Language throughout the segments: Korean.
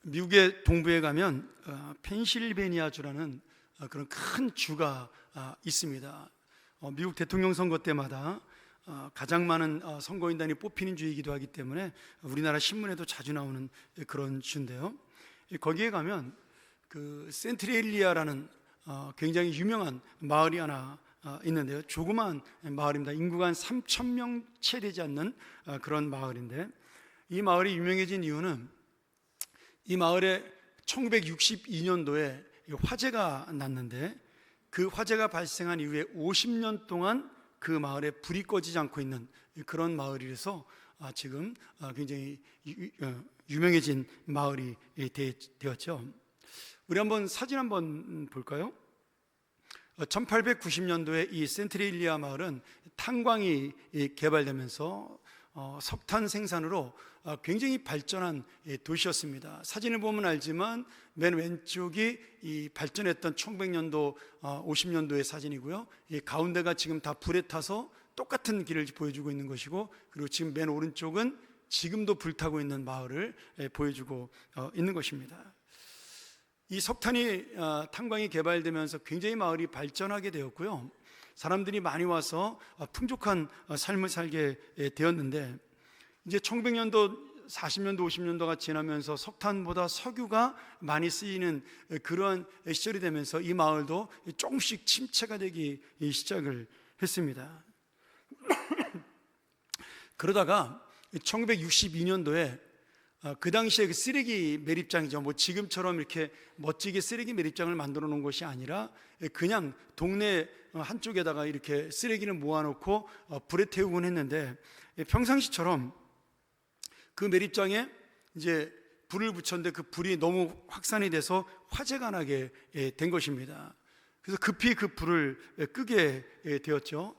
미국의 동부에 가면 펜실베니아주라는 그런 큰 주가 있습니다. 미국 대통령 선거 때마다 가장 많은 선거인단이 뽑히는 주이기도 하기 때문에 우리나라 신문에도 자주 나오는 그런 주인데요. 거기에 가면 그 센트레일리아라는 굉장히 유명한 마을이 하나 있는데요. 조그마한 마을입니다. 인구가 한 3,000명 채 되지 않는 그런 마을인데, 이 마을이 유명해진 이유는 이 마을에 1962년도에 화재가 났는데, 그 화재가 발생한 이후에 50년 동안 그 마을에 불이 꺼지지 않고 있는 그런 마을이라서 지금 굉장히 유명해진 마을이 되었죠. 우리 한번 사진 한번 볼까요? 1890년도에 이 센트레일리아 마을은 탄광이 개발되면서 석탄 생산으로 굉장히 발전한 도시였습니다. 사진을 보면 알지만 맨 왼쪽이 이 발전했던 1900년도 50년도의 사진이고요. 이 가운데가 지금 다 불에 타서 똑같은 길을 보여주고 있는 것이고, 그리고 지금 맨 오른쪽은 지금도 불타고 있는 마을을 보여주고 있는 것입니다. 이 석탄이 탄광이 개발되면서 굉장히 마을이 발전하게 되었고요. 사람들이 많이 와서 풍족한 삶을 살게 되었는데, 이제 1900년도, 40년도, 50년도가 지나면서 석탄보다 석유가 많이 쓰이는 그러한 시절이 되면서 이 마을도 조금씩 침체가 되기 시작을 했습니다. 그러다가 1962년도에 그 당시에 그 쓰레기 매립장이죠. 뭐 지금처럼 이렇게 멋지게 쓰레기 매립장을 만들어 놓은 것이 아니라 그냥 동네 한쪽에다가 이렇게 쓰레기를 모아놓고 불에 태우곤 했는데, 평상시처럼 그 매립장에 이제 불을 붙였는데 그 불이 너무 확산이 돼서 화재가 나게 된 것입니다. 그래서 급히 그 불을 끄게 되었죠.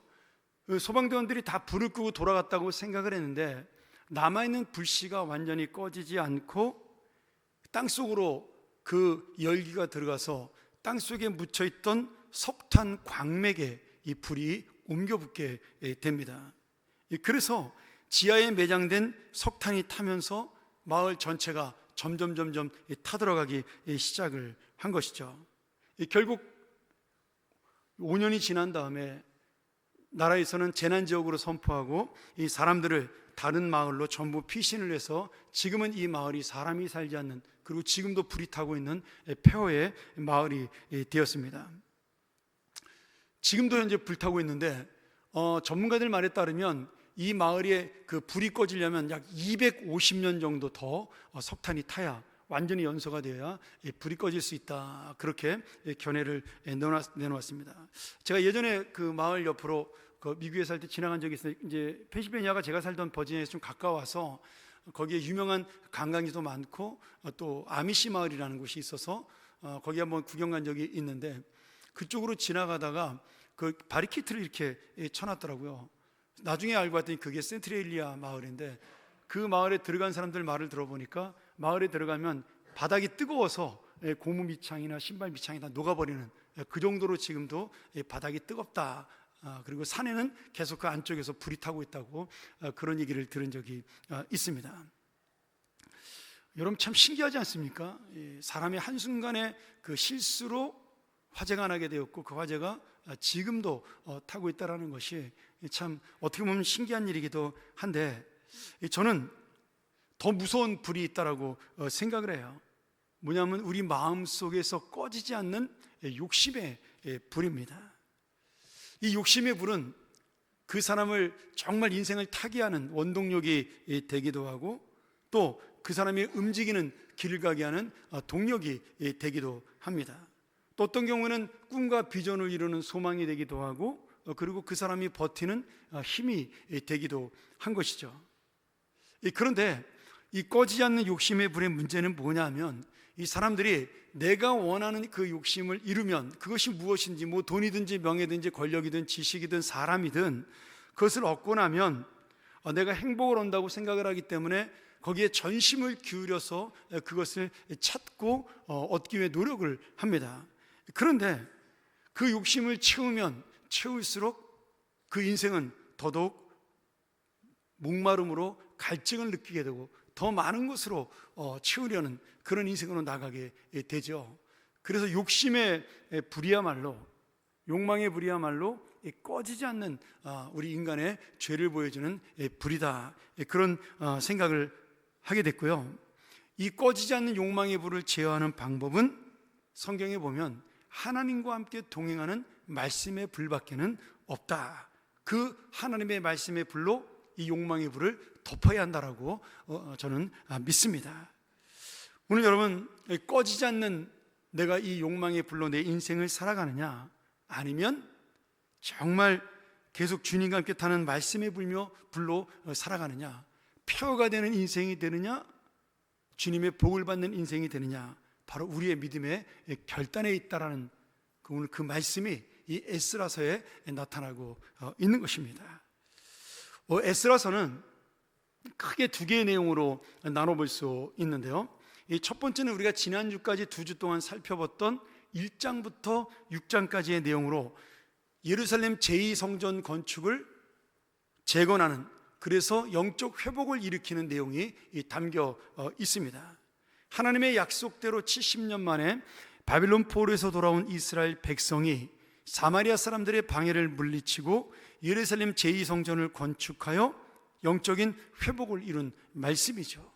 소방대원들이 다 불을 끄고 돌아갔다고 생각을 했는데, 남아있는 불씨가 완전히 꺼지지 않고 땅속으로 그 열기가 들어가서 땅속에 묻혀있던 석탄 광맥에 이 불이 옮겨 붙게 됩니다. 그래서 지하에 매장된 석탄이 타면서 마을 전체가 점점 타들어가기 시작을 한 것이죠. 결국 5년이 지난 다음에 나라에서는 재난지역으로 선포하고 이 사람들을 다른 마을로 전부 피신을 해서 지금은 이 마을이 사람이 살지 않는, 그리고 지금도 불이 타고 있는 폐허의 마을이 되었습니다. 지금도 현재 불타고 있는데 전문가들 말에 따르면 이 마을에 그 불이 꺼지려면 약 250년 정도 더 석탄이 타야, 완전히 연소가 되어야 불이 꺼질 수 있다, 그렇게 견해를 내놓았습니다. 제가 예전에 그 마을 옆으로 그 미국에 살 때 지나간 적이 있어요. 이제 펜실베니아가 제가 살던 버지니아에서 좀 가까워서 거기에 유명한 관광지도 많고 또 아미시 마을이라는 곳이 있어서 거기 한번 구경 간 적이 있는데, 그쪽으로 지나가다가 그 바리케이트를 이렇게 쳐놨더라고요. 나중에 알고 봤더니 그게 센트레일리아 마을인데, 그 마을에 들어간 사람들 말을 들어보니까 마을에 들어가면 바닥이 뜨거워서 고무 밑창이나 신발 밑창이 다 녹아버리는, 그 정도로 지금도 바닥이 뜨겁다, 그리고 산에는 계속 그 안쪽에서 불이 타고 있다고 그런 얘기를 들은 적이 있습니다. 여러분 참 신기하지 않습니까? 사람의 한순간에 그 실수로 화재가 나게 되었고, 그 화재가 지금도 타고 있다는 것이 참 어떻게 보면 신기한 일이기도 한데, 저는 더 무서운 불이 있다라고 생각을 해요. 뭐냐면 우리 마음속에서 꺼지지 않는 욕심의 불입니다. 이 욕심의 불은 그 사람을 정말 인생을 타게 하는 원동력이 되기도 하고, 또 그 사람이 움직이는 길을 가게 하는 동력이 되기도 합니다. 또 어떤 경우는 꿈과 비전을 이루는 소망이 되기도 하고, 그리고 그 사람이 버티는 힘이 되기도 한 것이죠. 그런데 이 꺼지지 않는 욕심의 불의 문제는 뭐냐면, 이 사람들이 내가 원하는 그 욕심을 이루면 그것이 무엇인지, 뭐 돈이든지 명예든지 권력이든 지식이든 사람이든 그것을 얻고 나면 내가 행복을 얻는다고 생각을 하기 때문에 거기에 전심을 기울여서 그것을 찾고 얻기 위해 노력을 합니다. 그런데 그 욕심을 채우면 채울수록 그 인생은 더더욱 목마름으로 갈증을 느끼게 되고 더 많은 것으로 채우려는 그런 인생으로 나가게 되죠. 그래서 욕심의 불이야말로, 욕망의 불이야말로 꺼지지 않는 우리 인간의 죄를 보여주는 불이다, 그런 생각을 하게 됐고요. 이 꺼지지 않는 욕망의 불을 제어하는 방법은 성경에 보면 하나님과 함께 동행하는 말씀의 불밖에는 없다. 그 하나님의 말씀의 불로 이 욕망의 불을 덮어야 한다라고 저는 믿습니다. 오늘 여러분, 꺼지지 않는 내가 이 욕망의 불로 내 인생을 살아가느냐, 아니면 정말 계속 주님과 함께 타는 말씀의 불로 살아가느냐, 표가 되는 인생이 되느냐, 주님의 복을 받는 인생이 되느냐, 바로 우리의 믿음의 결단에 있다라는 오늘 그 말씀이 이 에스라서에 나타나고 있는 것입니다. 에스라서는 크게 두 개의 내용으로 나눠볼 수 있는데요. 이 첫 번째는 우리가 지난주까지 2주 동안 살펴봤던 1장부터 6장까지의 내용으로 예루살렘 제2성전 건축을 재건하는, 그래서 영적 회복을 일으키는 내용이 담겨 있습니다. 하나님의 약속대로 70년 만에 바빌론 포로에서 돌아온 이스라엘 백성이 사마리아 사람들의 방해를 물리치고 예루살렘 제2성전을 건축하여 영적인 회복을 이룬 말씀이죠.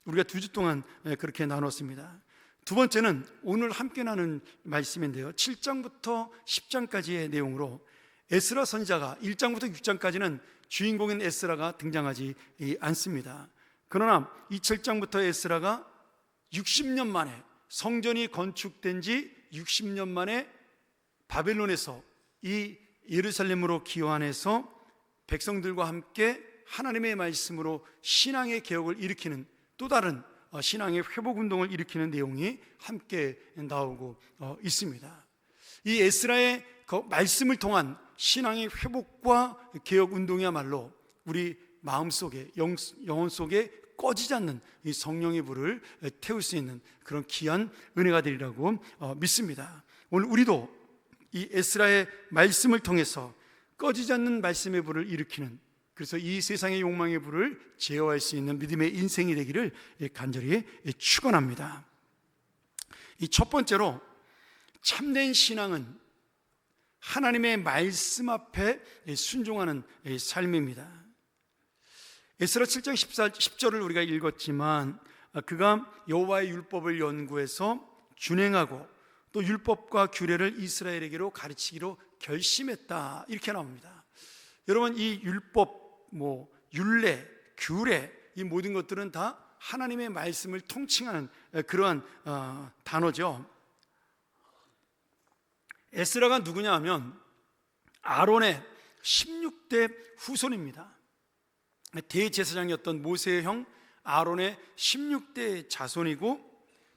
우리가 2주 동안 그렇게 나눴습니다. 두 번째는 오늘 함께 나눈 말씀인데요, 7장부터 10장까지의 내용으로 에스라 선지자가, 1장부터 6장까지는 주인공인 에스라가 등장하지 않습니다. 그러나 이 7장부터 에스라가 60년 만에, 성전이 건축된 지 60년 만에 바벨론에서 이 예루살렘으로 귀환해서 백성들과 함께 하나님의 말씀으로 신앙의 개혁을 일으키는 또 다른 신앙의 회복운동을 일으키는 내용이 함께 나오고 있습니다. 이 에스라의 그 말씀을 통한 신앙의 회복과 개혁운동이야말로 우리 마음속에, 영혼 속에 꺼지지 않는 이 성령의 불을 태울 수 있는 그런 귀한 은혜가 되리라고 믿습니다. 오늘 우리도 이 에스라의 말씀을 통해서 꺼지지 않는 말씀의 불을 일으키는, 그래서 이 세상의 욕망의 불을 제어할 수 있는 믿음의 인생이 되기를 간절히 축원합니다. 이 첫 번째로, 참된 신앙은 하나님의 말씀 앞에 순종하는 삶입니다. 에스라 7장 10절을 우리가 읽었지만, 그가 여호와의 율법을 연구해서 준행하고 또 율법과 규례를 이스라엘에게로 가르치기로 결심했다, 이렇게 나옵니다. 여러분, 이 율법, 율례, 규례, 이 모든 것들은 다 하나님의 말씀을 통칭하는 그러한 단어죠. 에스라가 누구냐 하면 아론의 16대 후손입니다. 대제사장이었던 모세의 형 아론의 16대 자손이고,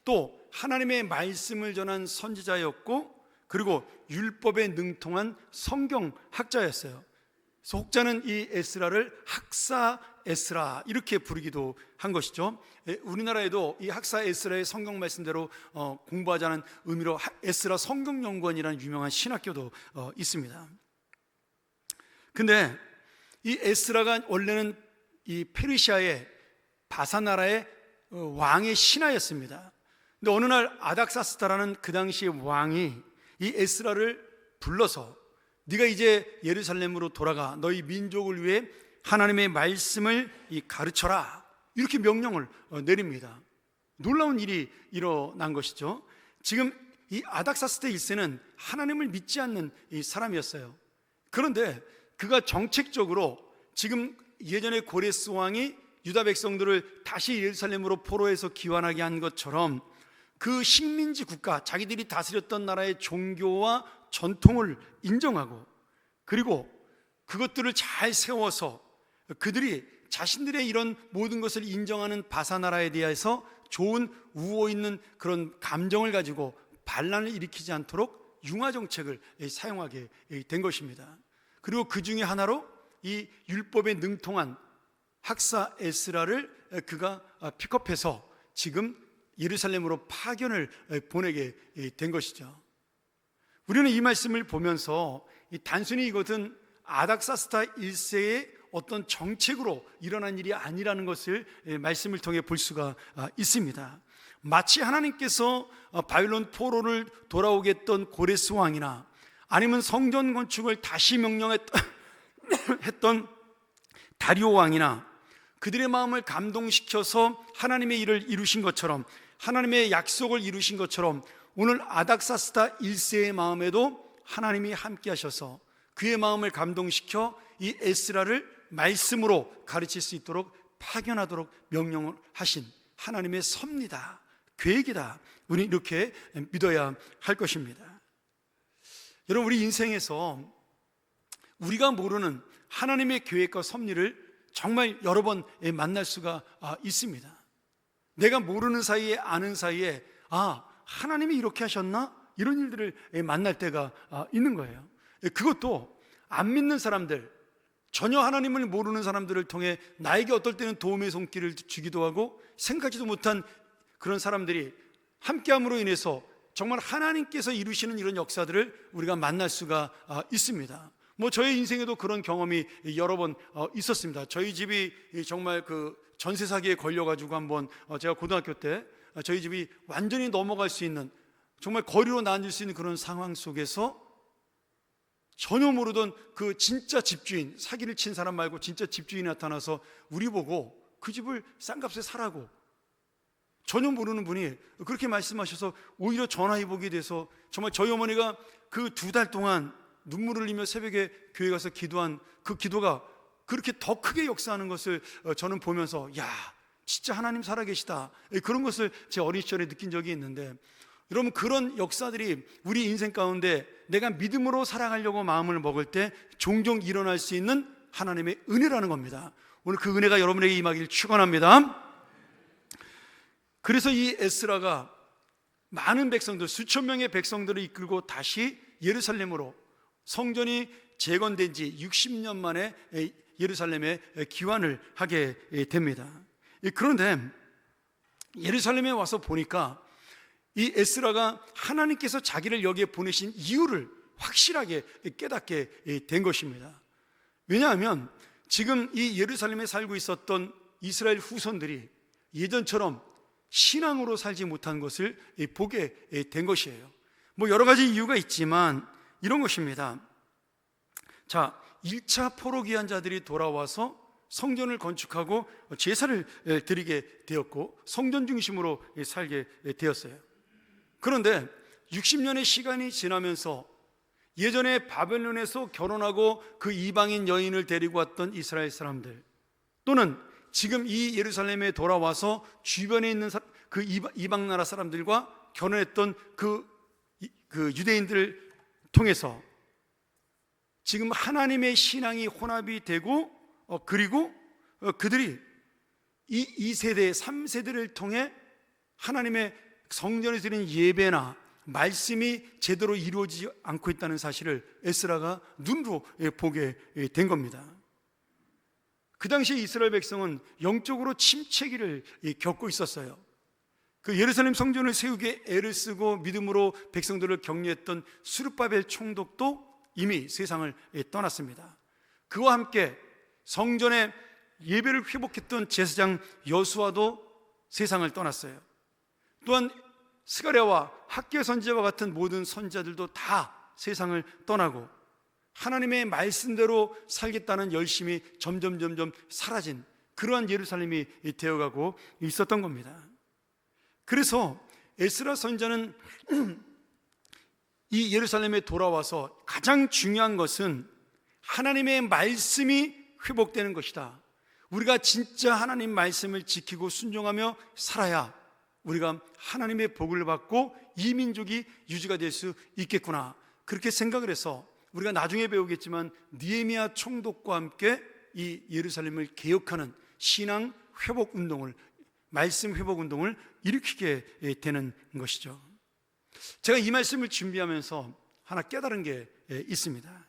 또 하나님의 말씀을 전한 선지자였고, 그리고 율법에 능통한 성경학자였어요. 그래서 혹자는 이 에스라를 학사 에스라 이렇게 부르기도 한 것이죠. 우리나라에도 이 학사 에스라의 성경 말씀대로 공부하자는 의미로 에스라 성경연구원이라는 유명한 신학교도 있습니다. 근데 이 에스라가 원래는 이 페르시아의 바사나라의 왕의 신하였습니다. 근데 어느 날 아닥사스다라는 그 당시의 왕이 이 에스라를 불러서 네가 이제 예루살렘으로 돌아가 너희 민족을 위해 하나님의 말씀을 가르쳐라, 이렇게 명령을 내립니다. 놀라운 일이 일어난 것이죠. 지금 이 아닥사스다 1세는 하나님을 믿지 않는 이 사람이었어요. 그런데 그가 정책적으로 지금 예전에 고레스 왕이 유다 백성들을 다시 예루살렘으로 포로해서 귀환하게 한 것처럼 그 식민지 국가, 자기들이 다스렸던 나라의 종교와 전통을 인정하고, 그리고 그것들을 잘 세워서 그들이 자신들의 이런 모든 것을 인정하는 바사나라에 대해서 좋은 우호 있는 그런 감정을 가지고 반란을 일으키지 않도록 융화 정책을 사용하게 된 것입니다. 그리고 그 중에 하나로 이 율법에 능통한 학사 에스라를 그가 픽업해서 지금 예루살렘으로 파견을 보내게 된 것이죠. 우리는 이 말씀을 보면서 단순히 이것은 아닥사스다 1세의 어떤 정책으로 일어난 일이 아니라는 것을 말씀을 통해 볼 수가 있습니다. 마치 하나님께서 바빌론 포로를 돌아오게 했던 고레스 왕이나 아니면 성전 건축을 다시 명령했던 다리오 왕이나 그들의 마음을 감동시켜서 하나님의 일을 이루신 것처럼, 하나님의 약속을 이루신 것처럼 오늘 아닥사스다 1세의 마음에도 하나님이 함께 하셔서 그의 마음을 감동시켜 이 에스라를 말씀으로 가르칠 수 있도록 파견하도록 명령을 하신 하나님의 섭리다, 계획이다. 우리 이렇게 믿어야 할 것입니다. 여러분, 우리 인생에서 우리가 모르는 하나님의 계획과 섭리를 정말 여러 번 만날 수가 있습니다. 내가 모르는 사이에 아는 사이에 하나님이 이렇게 하셨나? 이런 일들을 만날 때가 있는 거예요. 그것도 안 믿는 사람들, 전혀 하나님을 모르는 사람들을 통해 나에게 어떨 때는 도움의 손길을 주기도 하고 생각지도 못한 그런 사람들이 함께함으로 인해서 정말 하나님께서 이루시는 이런 역사들을 우리가 만날 수가 있습니다. 저의 인생에도 그런 경험이 여러 번 있었습니다. 저희 집이 정말 그 전세 사기에 걸려가지고 한번 제가 고등학교 때 저희 집이 완전히 넘어갈 수 있는, 정말 거리로 나앉을 수 있는 그런 상황 속에서 전혀 모르던 그 진짜 집주인, 사기를 친 사람 말고 진짜 집주인이 나타나서 우리 보고 그 집을 싼 값에 사라고, 전혀 모르는 분이 그렇게 말씀하셔서 오히려 전화위복이 돼서 정말 저희 어머니가 그 2달 동안 눈물을 흘리며 새벽에 교회 가서 기도한 그 기도가 그렇게 더 크게 역사하는 것을 저는 보면서 진짜 하나님 살아계시다, 그런 것을 제 어린 시절에 느낀 적이 있는데, 여러분, 그런 역사들이 우리 인생 가운데 내가 믿음으로 살아가려고 마음을 먹을 때 종종 일어날 수 있는 하나님의 은혜라는 겁니다. 오늘 그 은혜가 여러분에게 임하기를 축원합니다. 그래서 이 에스라가 많은 백성들, 수천 명의 백성들을 이끌고 다시 예루살렘으로, 성전이 재건된 지 60년 만에 예루살렘에 귀환을 하게 됩니다. 그런데 예루살렘에 와서 보니까 이 에스라가 하나님께서 자기를 여기에 보내신 이유를 확실하게 깨닫게 된 것입니다. 왜냐하면 지금 이 예루살렘에 살고 있었던 이스라엘 후손들이 예전처럼 신앙으로 살지 못한 것을 보게 된 것이에요. 여러 가지 이유가 있지만 이런 것입니다. 1차 포로 귀환자들이 돌아와서 성전을 건축하고 제사를 드리게 되었고 성전 중심으로 살게 되었어요. 그런데 60년의 시간이 지나면서 예전에 바벨론에서 결혼하고 그 이방인 여인을 데리고 왔던 이스라엘 사람들, 또는 지금 이 예루살렘에 돌아와서 주변에 있는 그 이방 나라 사람들과 결혼했던 그 유대인들을 통해서 지금 하나님의 신앙이 혼합이 되고 그리고 그들이 이 2세대, 3세대를 통해 하나님의 성전에 드리는 예배나 말씀이 제대로 이루어지지 않고 있다는 사실을 에스라가 눈으로 보게 된 겁니다. 그 당시 이스라엘 백성은 영적으로 침체기를 겪고 있었어요. 그 예루살렘 성전을 세우기에 애를 쓰고 믿음으로 백성들을 격려했던 스룹바벨 총독도 이미 세상을 떠났습니다. 그와 함께 성전의 예배를 회복했던 제사장 여수아도 세상을 떠났어요. 또한 스가랴와 학개 선지자와 같은 모든 선지자들도 다 세상을 떠나고 하나님의 말씀대로 살겠다는 열심이 점점 사라진 그러한 예루살렘이 되어가고 있었던 겁니다. 그래서 에스라 선지자는 이 예루살렘에 돌아와서 가장 중요한 것은 하나님의 말씀이 회복되는 것이다. 우리가 진짜 하나님 말씀을 지키고 순종하며 살아야 우리가 하나님의 복을 받고 이 민족이 유지가 될 수 있겠구나, 그렇게 생각을 해서 우리가 나중에 배우겠지만 느헤미야 총독과 함께 이 예루살렘을 개혁하는 신앙 회복 운동을, 말씀 회복 운동을 일으키게 되는 것이죠. 제가 이 말씀을 준비하면서 하나 깨달은 게 있습니다.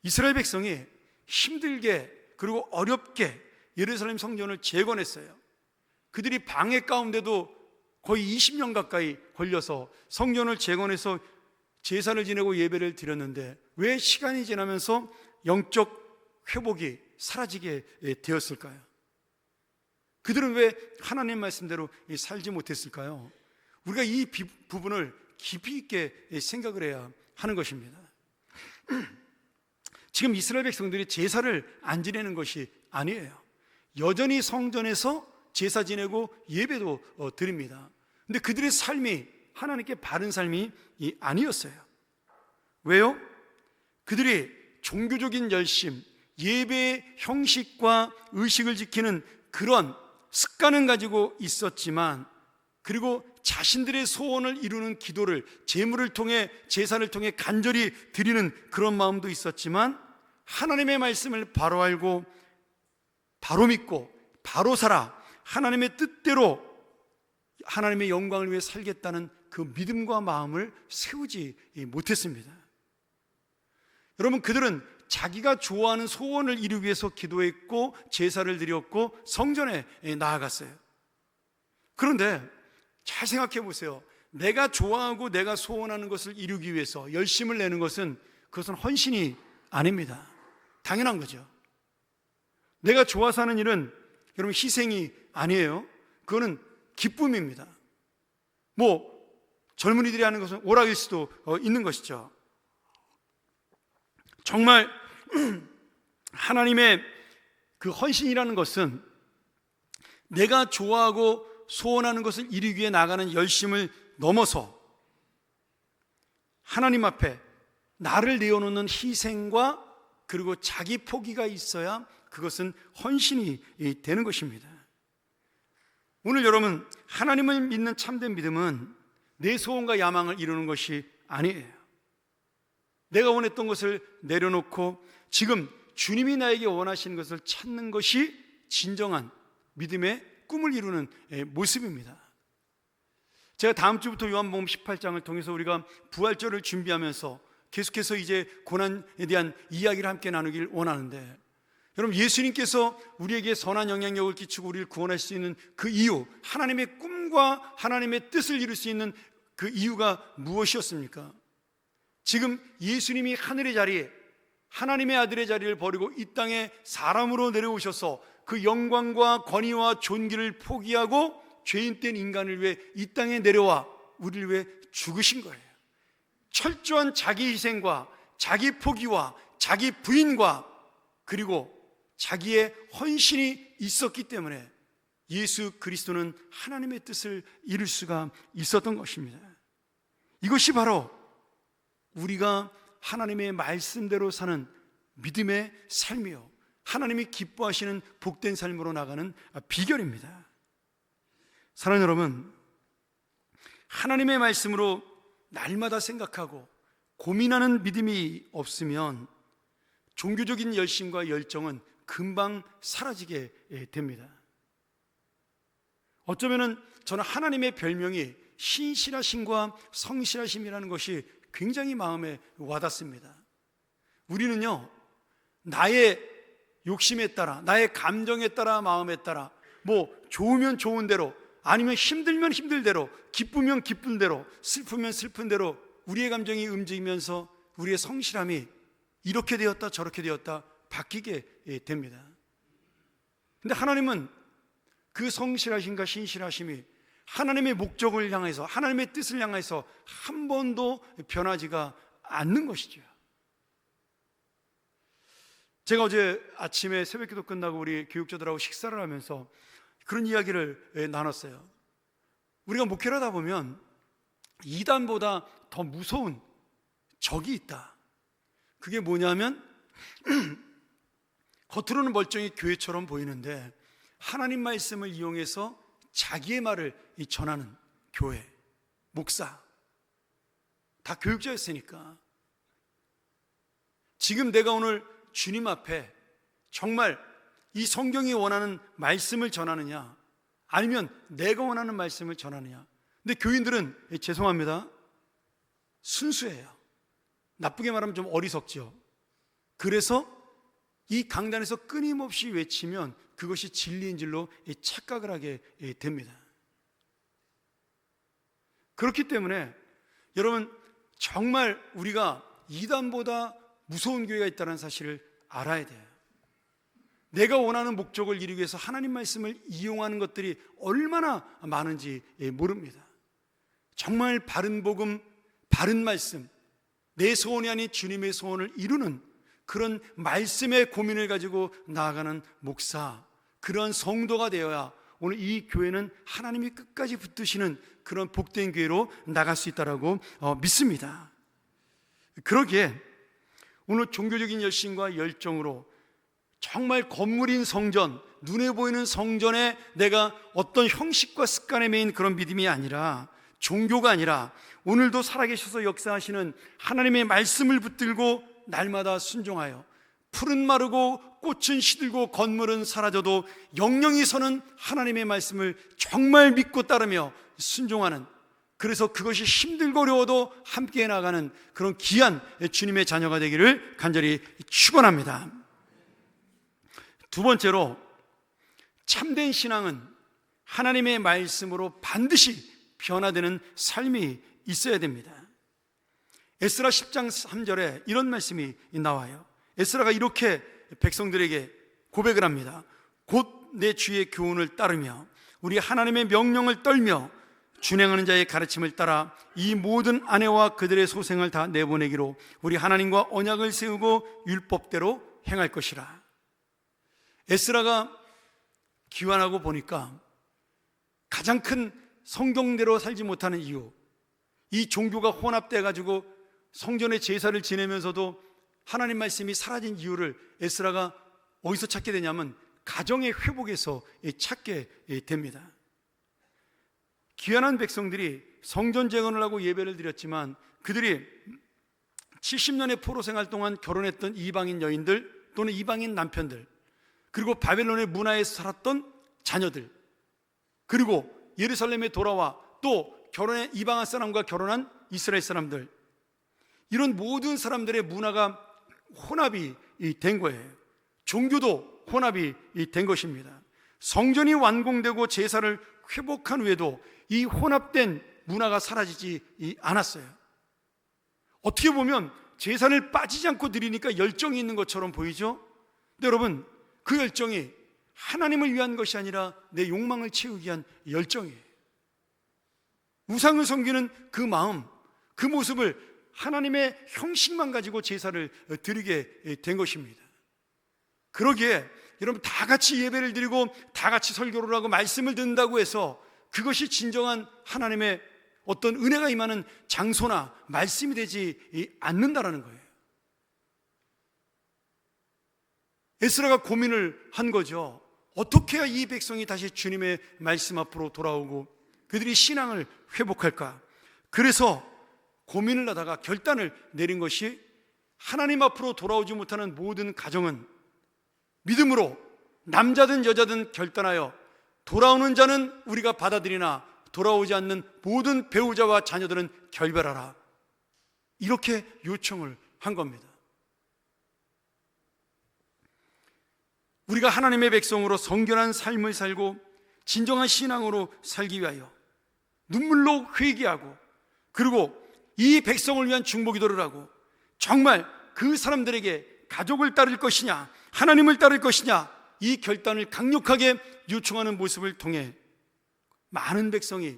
이스라엘 백성이 힘들게 그리고 어렵게 예루살렘 성전을 재건했어요. 그들이 방해 가운데도 거의 20년 가까이 걸려서 성전을 재건해서 제사를 지내고 예배를 드렸는데 왜 시간이 지나면서 영적 회복이, 사라지게 되었을까요? 그들은 왜 하나님 말씀대로 살지 못했을까요? 우리가 이 부분을 깊이 있게 생각을 해야 하는 것입니다. 지금 이스라엘 백성들이 제사를 안 지내는 것이 아니에요. 여전히 성전에서 제사 지내고 예배도 드립니다. 근데 그들의 삶이 하나님께 바른 삶이 아니었어요. 왜요? 그들이 종교적인 열심, 예배의 형식과 의식을 지키는 그런 습관은 가지고 있었지만, 그리고 자신들의 소원을 이루는 기도를 제물을 통해, 제사를 통해 간절히 드리는 그런 마음도 있었지만, 하나님의 말씀을 바로 알고 바로 믿고 바로 살아 하나님의 뜻대로 하나님의 영광을 위해 살겠다는 그 믿음과 마음을 세우지 못했습니다. 여러분, 그들은 자기가 좋아하는 소원을 이루기 위해서 기도했고 제사를 드렸고 성전에 나아갔어요. 그런데 잘 생각해 보세요. 내가 좋아하고 내가 소원하는 것을 이루기 위해서 열심을 내는 것은, 그것은 헌신이 아닙니다. 당연한 거죠. 내가 좋아서 하는 일은 여러분 희생이 아니에요. 그거는 기쁨입니다. 젊은이들이 하는 것은 오락일 수도 있는 것이죠. 정말 하나님의 그 헌신이라는 것은 내가 좋아하고 소원하는 것을 이루기 위해 나가는 열심을 넘어서 하나님 앞에 나를 내어놓는 희생과 그리고 자기 포기가 있어야 그것은 헌신이 되는 것입니다. 오늘 여러분, 하나님을 믿는 참된 믿음은 내 소원과 야망을 이루는 것이 아니에요. 내가 원했던 것을 내려놓고 지금 주님이 나에게 원하시는 것을 찾는 것이 진정한 믿음의 꿈을 이루는 모습입니다. 제가 다음 주부터 요한복음 18장을 통해서 우리가 부활절을 준비하면서 계속해서 이제 고난에 대한 이야기를 함께 나누길 원하는데, 여러분, 예수님께서 우리에게 선한 영향력을 끼치고 우리를 구원할 수 있는 그 이유, 하나님의 꿈과 하나님의 뜻을 이룰 수 있는 그 이유가 무엇이었습니까? 지금 예수님이 하늘의 자리에, 하나님의 아들의 자리를 버리고 이 땅에 사람으로 내려오셔서 그 영광과 권위와 존귀를 포기하고 죄인된 인간을 위해 이 땅에 내려와 우리를 위해 죽으신 거예요. 철저한 자기 희생과 자기 포기와 자기 부인과 그리고 자기의 헌신이 있었기 때문에 예수 그리스도는 하나님의 뜻을 이룰 수가 있었던 것입니다. 이것이 바로 우리가 하나님의 말씀대로 사는 믿음의 삶이요, 하나님이 기뻐하시는 복된 삶으로 나가는 비결입니다. 사랑하는 여러분, 하나님의 말씀으로 날마다 생각하고 고민하는 믿음이 없으면 종교적인 열심과 열정은 금방 사라지게 됩니다. 어쩌면은 저는 하나님의 별명이 신실하심과 성실하심이라는 것이 굉장히 마음에 와닿습니다. 우리는요, 나의 욕심에 따라, 나의 감정에 따라, 마음에 따라, 좋으면 좋은 대로, 아니면 힘들면 힘들 대로, 기쁘면 기쁜 대로, 슬프면 슬픈 대로 우리의 감정이 움직이면서 우리의 성실함이 이렇게 되었다 저렇게 되었다 바뀌게 됩니다. 근데 하나님은 그 성실하심과 신실하심이 하나님의 목적을 향해서, 하나님의 뜻을 향해서 한 번도 변하지가 않는 것이죠. 제가 어제 아침에 새벽기도 끝나고 우리 교육자들하고 식사를 하면서 그런 이야기를 나눴어요. 우리가 목회를 하다 보면 이단보다 더 무서운 적이 있다. 그게 뭐냐면 겉으로는 멀쩡히 교회처럼 보이는데 하나님 말씀을 이용해서 자기의 말을 전하는 교회, 목사, 다 교육자였으니까. 지금 내가 오늘 주님 앞에 정말 이 성경이 원하는 말씀을 전하느냐, 아니면 내가 원하는 말씀을 전하느냐. 근데 교인들은 죄송합니다, 순수해요. 나쁘게 말하면 좀 어리석죠. 그래서 이 강단에서 끊임없이 외치면 그것이 진리인 줄로 착각을 하게 됩니다. 그렇기 때문에 여러분, 정말 우리가 이단보다 무서운 교회가 있다는 사실을 알아야 돼요. 내가 원하는 목적을 이루기 위해서 하나님 말씀을 이용하는 것들이 얼마나 많은지 모릅니다. 정말 바른 복음, 바른 말씀, 내 소원이 아닌 주님의 소원을 이루는 그런 말씀의 고민을 가지고 나아가는 목사, 그런 성도가 되어야 오늘 이 교회는 하나님이 끝까지 붙드시는 그런 복된 교회로 나갈 수 있다고 믿습니다. 그러기에 오늘 종교적인 열심과 열정으로 정말 건물인 성전, 눈에 보이는 성전에 내가 어떤 형식과 습관에 매인 그런 믿음이 아니라, 종교가 아니라 오늘도 살아계셔서 역사하시는 하나님의 말씀을 붙들고 날마다 순종하여 풀은 마르고 꽃은 시들고 건물은 사라져도 영영이 서는 하나님의 말씀을 정말 믿고 따르며 순종하는, 그래서 그것이 힘들고 어려워도 함께 나가는 그런 귀한 주님의 자녀가 되기를 간절히 축원합니다. 두 번째로, 참된 신앙은 하나님의 말씀으로 반드시 변화되는 삶이 있어야 됩니다. 에스라 10장 3절에 이런 말씀이 나와요. 에스라가 이렇게 백성들에게 고백을 합니다. 곧 내 주의 교훈을 따르며 우리 하나님의 명령을 떨며 준행하는 자의 가르침을 따라 이 모든 아내와 그들의 소생을 다 내보내기로 우리 하나님과 언약을 세우고 율법대로 행할 것이라. 에스라가 귀환하고 보니까 가장 큰 성경대로 살지 못하는 이유, 이 종교가 혼합돼 가지고 성전의 제사를 지내면서도 하나님 말씀이 사라진 이유를 에스라가 어디서 찾게 되냐면 가정의 회복에서 찾게 됩니다. 귀환한 백성들이 성전 재건을 하고 예배를 드렸지만 그들이 70년의 포로 생활 동안 결혼했던 이방인 여인들 또는 이방인 남편들, 그리고 바벨론의 문화에서 살았던 자녀들, 그리고 예루살렘에 돌아와 또 결혼해 이방한 사람과 결혼한 이스라엘 사람들, 이런 모든 사람들의 문화가 혼합이 된 거예요. 종교도 혼합이 된 것입니다. 성전이 완공되고 제사를 회복한 후에도 이 혼합된 문화가 사라지지 않았어요. 어떻게 보면 제사를 빠지지 않고 드리니까 열정이 있는 것처럼 보이죠? 근데 여러분, 그 열정이 하나님을 위한 것이 아니라 내 욕망을 채우기 위한 열정이에요. 우상을 섬기는 그 마음, 그 모습을 하나님의 형식만 가지고 제사를 드리게 된 것입니다. 그러기에 여러분, 다 같이 예배를 드리고 다 같이 설교를 하고 말씀을 듣는다고 해서 그것이 진정한 하나님의 어떤 은혜가 임하는 장소나 말씀이 되지 않는다라는 거예요. 에스라가 고민을 한 거죠. 어떻게 해야 이 백성이 다시 주님의 말씀 앞으로 돌아오고 그들이 신앙을 회복할까? 그래서 고민을 하다가 결단을 내린 것이, 하나님 앞으로 돌아오지 못하는 모든 가정은 믿음으로 남자든 여자든 결단하여 돌아오는 자는 우리가 받아들이나 돌아오지 않는 모든 배우자와 자녀들은 결별하라, 이렇게 요청을 한 겁니다. 우리가 하나님의 백성으로 성결한 삶을 살고 진정한 신앙으로 살기 위하여 눈물로 회개하고, 그리고 이 백성을 위한 중보기도를 하고 정말 그 사람들에게 가족을 따를 것이냐 하나님을 따를 것이냐, 이 결단을 강력하게 요청하는 모습을 통해 많은 백성이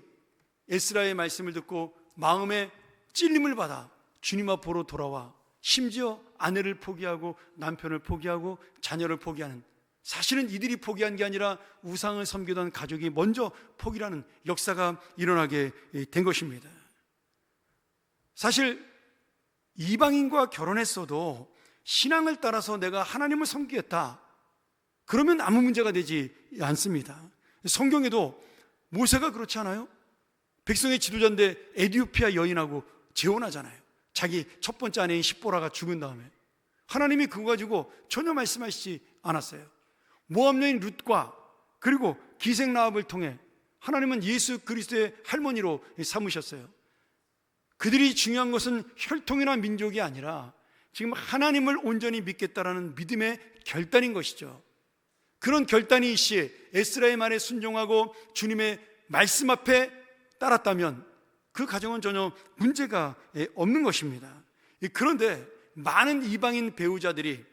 에스라의 말씀을 듣고 마음에 찔림을 받아 주님 앞으로 돌아와 심지어 아내를 포기하고 남편을 포기하고 자녀를 포기하는, 사실은 이들이 포기한 게 아니라 우상을 섬기던 가족이 먼저 포기하는 역사가 일어나게 된 것입니다. 사실 이방인과 결혼했어도 신앙을 따라서 내가 하나님을 섬기겠다, 그러면 아무 문제가 되지 않습니다. 성경에도 모세가 그렇지 않아요? 백성의 지도자인데 에디오피아 여인하고 재혼하잖아요. 자기 첫 번째 아내인 십보라가 죽은 다음에 하나님이 그거 가지고 전혀 말씀하시지 않았어요. 모압 여인 룻과 그리고 기생 라합을 통해 하나님은 예수 그리스도의 할머니로 삼으셨어요. 그들이 중요한 것은 혈통이나 민족이 아니라 지금 하나님을 온전히 믿겠다라는 믿음의 결단인 것이죠. 그런 결단이 이 시에 에스라의 말에 순종하고 주님의 말씀 앞에 따랐다면 그 가정은 전혀 문제가 없는 것입니다. 그런데 많은 이방인 배우자들이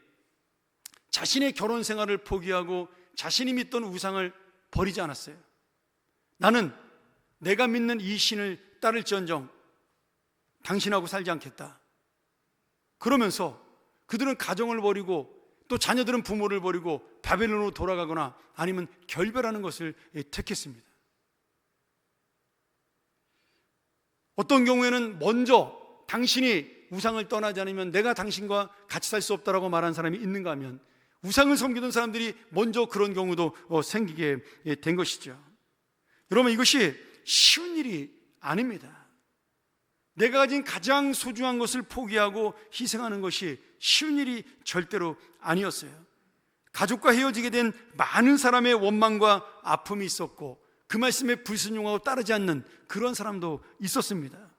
자신의 결혼 생활을 포기하고 자신이 믿던 우상을 버리지 않았어요. 나는 내가 믿는 이 신을 따를지언정 당신하고 살지 않겠다. 그러면서 그들은 가정을 버리고 또 자녀들은 부모를 버리고 바벨론으로 돌아가거나 아니면 결별하는 것을 택했습니다. 어떤 경우에는 먼저 당신이 우상을 떠나지 않으면 내가 당신과 같이 살 수 없다라고 말한 사람이 있는가 하면 우상을 섬기던 사람들이 먼저 그런 경우도 생기게 된 것이죠. 여러분, 이것이 쉬운 일이 아닙니다. 내가 가진 가장 소중한 것을 포기하고 희생하는 것이 쉬운 일이 절대로 아니었어요. 가족과 헤어지게 된 많은 사람의 원망과 아픔이 있었고 그 말씀에 불순종하고 따르지 않는 그런 사람도 있었습니다.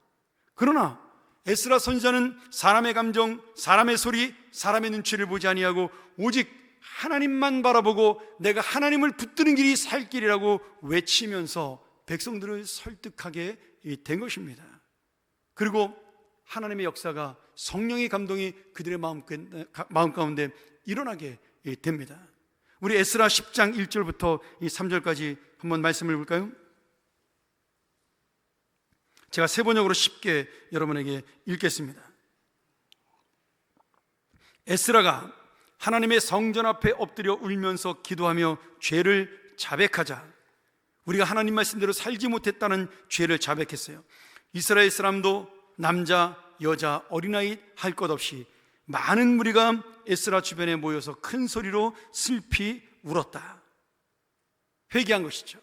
그러나 에스라 선지자는 사람의 감정, 사람의 소리, 사람의 눈치를 보지 아니하고 오직 하나님만 바라보고 내가 하나님을 붙드는 길이 살 길이라고 외치면서 백성들을 설득하게 된 것입니다. 그리고 하나님의 역사가, 성령의 감동이 그들의 마음 가운데 일어나게 됩니다. 우리 에스라 10장 1절부터 3절까지 한번 말씀을 볼까요? 제가 세번역으로 쉽게 여러분에게 읽겠습니다. 에스라가 하나님의 성전 앞에 엎드려 울면서 기도하며 죄를 자백하자, 우리가 하나님 말씀대로 살지 못했다는 죄를 자백했어요. 이스라엘 사람도 남자, 여자, 어린아이 할 것 없이 많은 무리가 에스라 주변에 모여서 큰 소리로 슬피 울었다. 회개한 것이죠.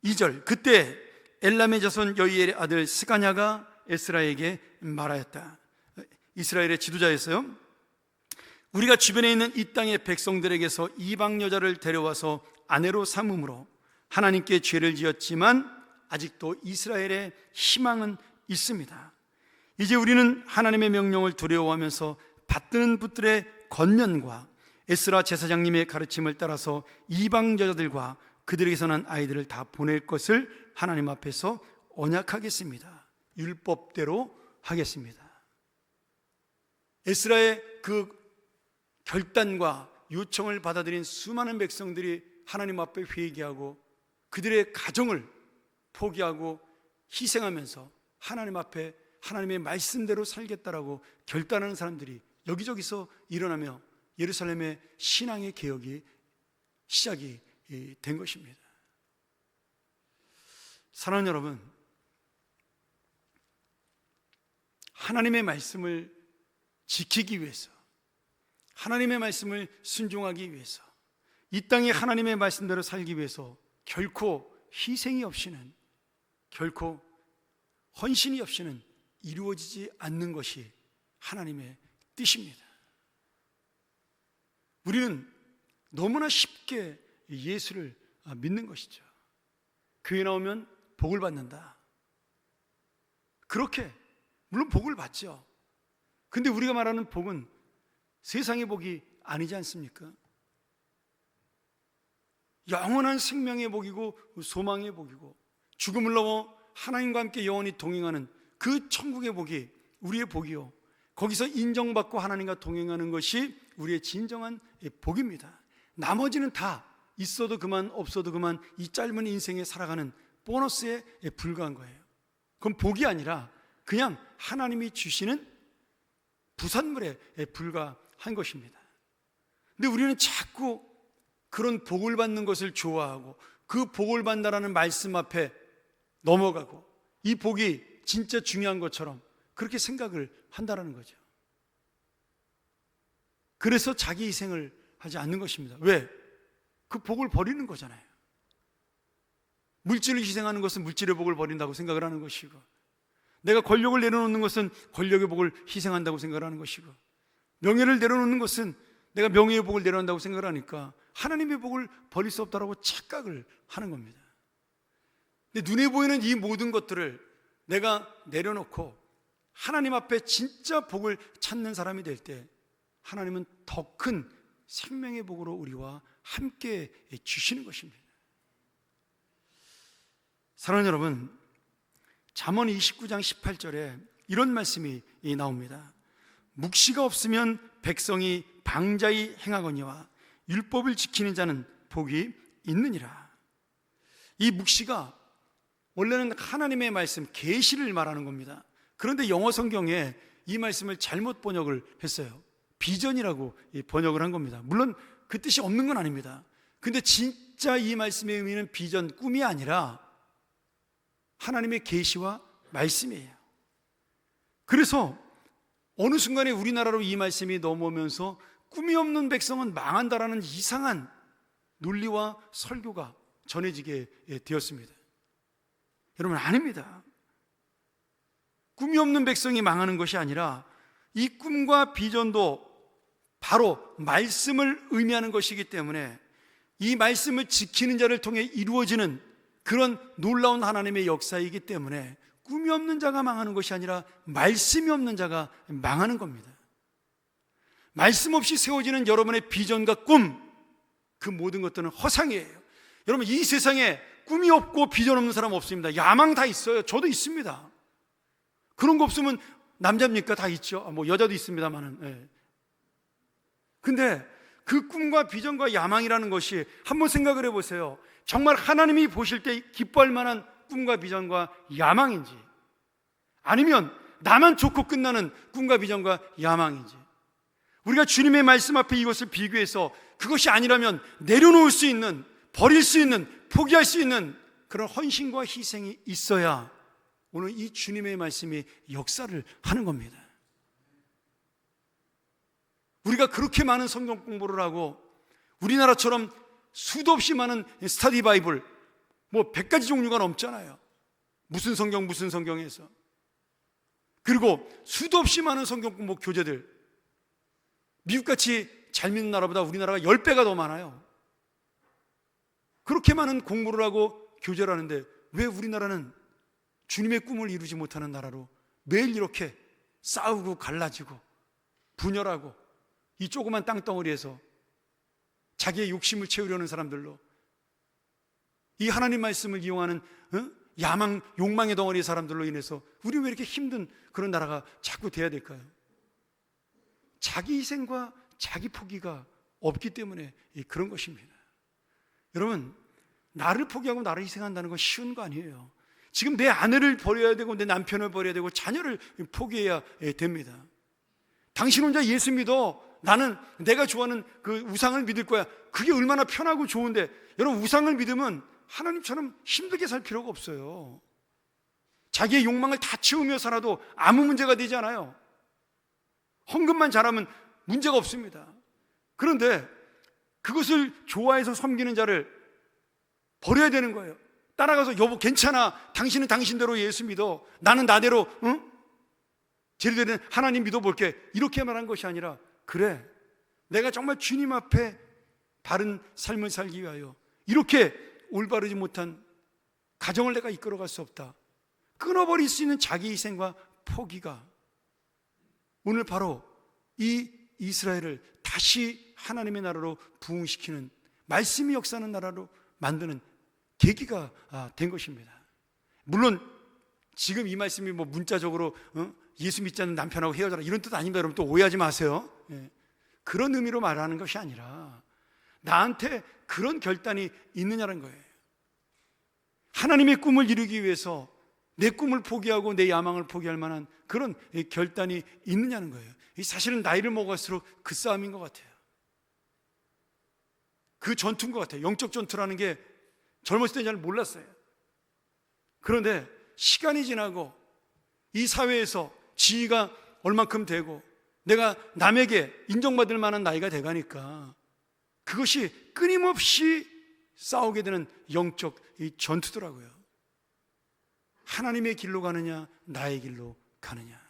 2절, 그때 엘람의 자손 여이엘의 아들 스가냐가 에스라에게 말하였다. 이스라엘의 지도자였어요. 우리가 주변에 있는 이 땅의 백성들에게서 이방 여자를 데려와서 아내로 삼음으로 하나님께 죄를 지었지만 아직도 이스라엘의 희망은 있습니다. 이제 우리는 하나님의 명령을 두려워하면서 받드는 분들의 권면과 에스라 제사장님의 가르침을 따라서 이방 여자들과 그들에게서 난 아이들을 다 보낼 것을 하나님 앞에서 언약하겠습니다. 율법대로 하겠습니다. 에스라의 그 결단과 요청을 받아들인 수많은 백성들이 하나님 앞에 회개하고 그들의 가정을 포기하고 희생하면서 하나님 앞에 하나님의 말씀대로 살겠다라고 결단하는 사람들이 여기저기서 일어나며 예루살렘의 신앙의 개혁이 시작이 된 것입니다. 사랑하는 여러분, 하나님의 말씀을 지키기 위해서, 하나님의 말씀을 순종하기 위해서, 이 땅에 하나님의 말씀대로 살기 위해서 결코 희생이 없이는, 결코 헌신이 없이는 이루어지지 않는 것이 하나님의 뜻입니다. 우리는 너무나 쉽게 예수를 믿는 것이죠. 교회 나오면 복을 받는다. 그렇게 물론 복을 받죠. 근데 우리가 말하는 복은 세상의 복이 아니지 않습니까? 영원한 생명의 복이고 소망의 복이고 죽음을 넘어 하나님과 함께 영원히 동행하는 그 천국의 복이 우리의 복이요, 거기서 인정받고 하나님과 동행하는 것이 우리의 진정한 복입니다. 나머지는 다 있어도 그만 없어도 그만 이 짧은 인생에 살아가는 보너스에 불과한 거예요. 그건 복이 아니라 그냥 하나님이 주시는 부산물에 불과한 것입니다. 근데 우리는 자꾸 그런 복을 받는 것을 좋아하고 그 복을 받는다라는 말씀 앞에 넘어가고 이 복이 진짜 중요한 것처럼 그렇게 생각을 한다는 거죠. 그래서 자기 희생을 하지 않는 것입니다. 왜? 그 복을 버리는 거잖아요. 물질을 희생하는 것은 물질의 복을 버린다고 생각을 하는 것이고, 내가 권력을 내려놓는 것은 권력의 복을 희생한다고 생각을 하는 것이고, 명예를 내려놓는 것은 내가 명예의 복을 내려놓는다고 생각을 하니까 하나님의 복을 버릴 수 없다고 착각을 하는 겁니다. 근데 눈에 보이는 이 모든 것들을 내가 내려놓고 하나님 앞에 진짜 복을 찾는 사람이 될 때 하나님은 더 큰 생명의 복으로 우리와 함께 주시는 것입니다. 사랑하는 여러분, 잠언 29장 18절에 이런 말씀이 나옵니다. 묵시가 없으면 백성이 방자히 행하거니와 율법을 지키는 자는 복이 있느니라. 이 묵시가 원래는 하나님의 말씀, 계시를 말하는 겁니다. 그런데 영어 성경에 이 말씀을 잘못 번역을 했어요. 비전이라고 번역을 한 겁니다. 물론 그 뜻이 없는 건 아닙니다. 근데 진짜 이 말씀의 의미는 비전, 꿈이 아니라 하나님의 계시와 말씀이에요. 그래서 어느 순간에 우리나라로 이 말씀이 넘어오면서 꿈이 없는 백성은 망한다라는 이상한 논리와 설교가 전해지게 되었습니다. 여러분, 아닙니다. 꿈이 없는 백성이 망하는 것이 아니라 이 꿈과 비전도 바로 말씀을 의미하는 것이기 때문에 이 말씀을 지키는 자를 통해 이루어지는 그런 놀라운 하나님의 역사이기 때문에 꿈이 없는 자가 망하는 것이 아니라 말씀이 없는 자가 망하는 겁니다. 말씀 없이 세워지는 여러분의 비전과 꿈, 그 모든 것들은 허상이에요. 여러분, 이 세상에 꿈이 없고 비전 없는 사람 없습니다. 야망 다 있어요. 저도 있습니다. 그런 거 없으면 남자입니까? 다 있죠. 뭐 여자도 있습니다만은. 예. 근데 그 꿈과 비전과 야망이라는 것이 한번 생각을 해보세요. 정말 하나님이 보실 때 기뻐할 만한 꿈과 비전과 야망인지, 아니면 나만 좋고 끝나는 꿈과 비전과 야망인지, 우리가 주님의 말씀 앞에 이것을 비교해서 그것이 아니라면 내려놓을 수 있는, 버릴 수 있는, 포기할 수 있는 그런 헌신과 희생이 있어야 오늘 이 주님의 말씀이 역사를 하는 겁니다. 우리가 그렇게 많은 성경 공부를 하고 우리나라처럼 수도 없이 많은 스터디 바이블, 뭐 100가지 종류가 넘잖아요. 무슨 성경에서. 그리고 수도 없이 많은 성경 공부 교재들, 미국같이 잘 믿는 나라보다 우리나라가 10배가 더 많아요. 그렇게 많은 공부를 하고 교제를 하는데 왜 우리나라는 주님의 꿈을 이루지 못하는 나라로 매일 이렇게 싸우고 갈라지고 분열하고 이 조그만 땅덩어리에서 자기의 욕심을 채우려는 사람들로, 이 하나님 말씀을 이용하는 야망, 욕망의 덩어리의 사람들로 인해서 우리 왜 이렇게 힘든 그런 나라가 자꾸 돼야 될까요? 자기 희생과 자기 포기가 없기 때문에 그런 것입니다. 여러분, 나를 포기하고 나를 희생한다는 건 쉬운 거 아니에요. 지금 내 아내를 버려야 되고 내 남편을 버려야 되고 자녀를 포기해야 됩니다. 당신 혼자 예수 믿어, 나는 내가 좋아하는 그 우상을 믿을 거야. 그게 얼마나 편하고 좋은데, 여러분, 우상을 믿으면 하나님처럼 힘들게 살 필요가 없어요. 자기의 욕망을 다 채우며 살아도 아무 문제가 되지 않아요. 헌금만 잘하면 문제가 없습니다. 그런데 그것을 좋아해서 섬기는 자를 버려야 되는 거예요. 따라가서 여보 괜찮아, 당신은 당신대로 예수 믿어, 나는 나대로 제대로 하나님 믿어볼게, 이렇게 말한 것이 아니라, 그래, 내가 정말 주님 앞에 바른 삶을 살기 위하여 이렇게 올바르지 못한 가정을 내가 이끌어갈 수 없다, 끊어버릴 수 있는 자기 희생과 포기가 오늘 바로 이 이스라엘을 다시 하나님의 나라로 부흥시키는, 말씀이 역사하는 나라로 만드는 계기가 된 것입니다. 물론 지금 이 말씀이 뭐 문자적으로 예수 믿지 않는 남편하고 헤어져라 이런 뜻 아닙니다. 여러분, 또 오해하지 마세요. 그런 의미로 말하는 것이 아니라 나한테 그런 결단이 있느냐는 거예요. 하나님의 꿈을 이루기 위해서 내 꿈을 포기하고 내 야망을 포기할 만한 그런 결단이 있느냐는 거예요. 사실은 나이를 먹을수록 그 싸움인 것 같아요. 그 전투인 것 같아요. 영적 전투라는 게 젊었을 때 잘 몰랐어요. 그런데 시간이 지나고 이 사회에서 지위가 얼만큼 되고 내가 남에게 인정받을 만한 나이가 돼가니까 그것이 끊임없이 싸우게 되는 영적 이 전투더라고요. 하나님의 길로 가느냐, 나의 길로 가느냐,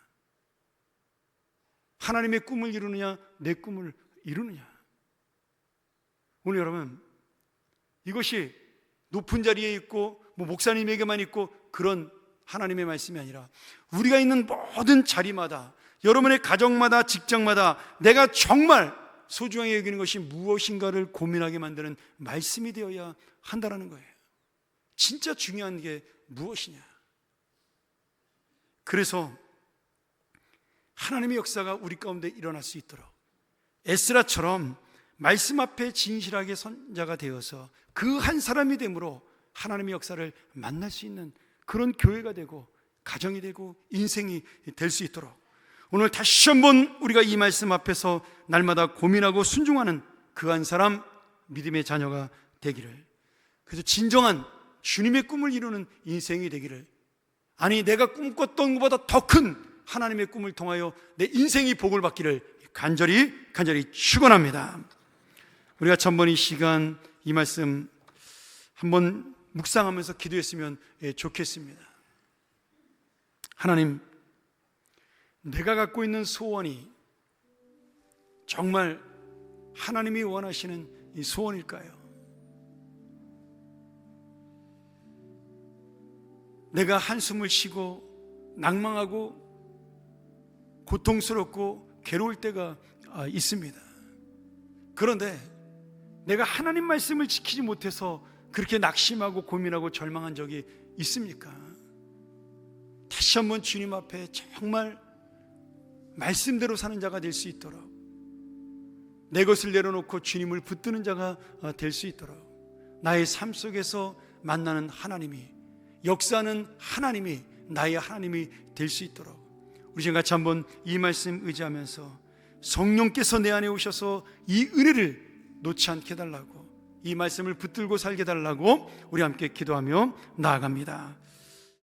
하나님의 꿈을 이루느냐, 내 꿈을 이루느냐. 오늘 여러분, 이것이 높은 자리에 있고 뭐 목사님에게만 있고 그런 하나님의 말씀이 아니라 우리가 있는 모든 자리마다, 여러분의 가정마다, 직장마다 내가 정말 소중하게 여기는 것이 무엇인가를 고민하게 만드는 말씀이 되어야 한다는 거예요. 진짜 중요한 게 무엇이냐. 그래서 하나님의 역사가 우리 가운데 일어날 수 있도록 에스라처럼 말씀 앞에 진실하게 선 자가 되어서 그 한 사람이 됨으로 하나님의 역사를 만날 수 있는 그런 교회가 되고 가정이 되고 인생이 될 수 있도록 오늘 다시 한번 우리가 이 말씀 앞에서 날마다 고민하고 순종하는 그 한 사람 믿음의 자녀가 되기를, 그래서 진정한 주님의 꿈을 이루는 인생이 되기를, 아니 내가 꿈꿨던 것보다 더 큰 하나님의 꿈을 통하여 내 인생이 복을 받기를 간절히 축원합니다. 우리가 전번 이 시간 이 말씀 한번 묵상하면서 기도했으면 좋겠습니다. 하나님, 내가 갖고 있는 소원이 정말 하나님이 원하시는 이 소원일까요? 내가 한숨을 쉬고 낭망하고 고통스럽고 괴로울 때가 있습니다. 그런데 내가 하나님 말씀을 지키지 못해서 그렇게 낙심하고 고민하고 절망한 적이 있습니까? 다시 한번 주님 앞에 정말 말씀대로 사는 자가 될 수 있도록, 내 것을 내려놓고 주님을 붙드는 자가 될 수 있도록, 나의 삶 속에서 만나는 하나님이, 역사하는 하나님이 나의 하나님이 될 수 있도록 우리 지금 같이 한번 이 말씀 의지하면서 성령께서 내 안에 오셔서 이 은혜를 놓지 않게 해달라고, 이 말씀을 붙들고 살게 해달라고 우리 함께 기도하며 나아갑니다.